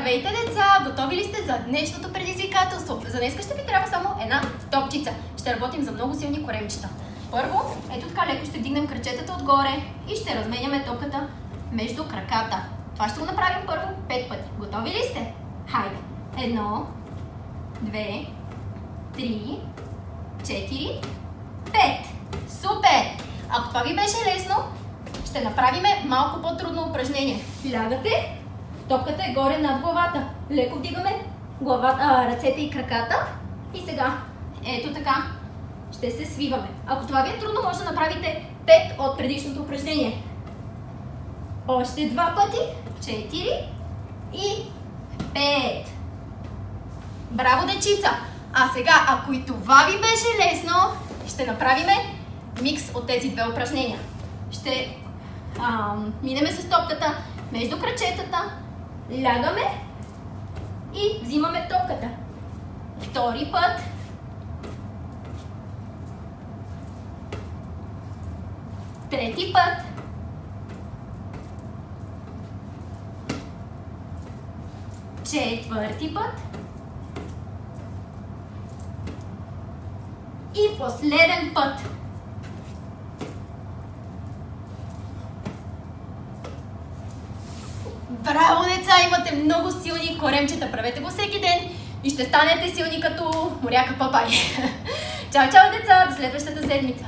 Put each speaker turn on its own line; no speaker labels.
Здравейте, деца! Готови ли сте за днешното предизвикателство? За днес ще ви трябва само една топчица. Ще работим за много силни коремчета. Първо, ето така леко ще вдигнем крачетата отгоре и ще разменяме топката между краката. Това ще го направим първо 5 пъти. Готови ли сте? Хайде! 1, 2, 3, 4, 5. Супер! Ако това ви беше лесно, ще направим малко по-трудно упражнение. Лягате, топката е горе над главата. Леко вдигаме ръцете и краката. И сега, ето така, ще се свиваме. Ако това ви е трудно, може да направите 5 от предишното упражнение. Още 2 пъти. 4 и 5. Браво, дечица! А сега, ако и това ви беше лесно, ще направим микс от тези две упражнения. Ще минеме с топката между крачетата, лягаме и взимаме топката. Втори път. Трети път. Четвърти път. И последен път. Браво, деца! Имате много силни коремчета. Правете го всеки ден и ще станете силни като моряка Папай. Чао, чао, деца! До следващата седмица!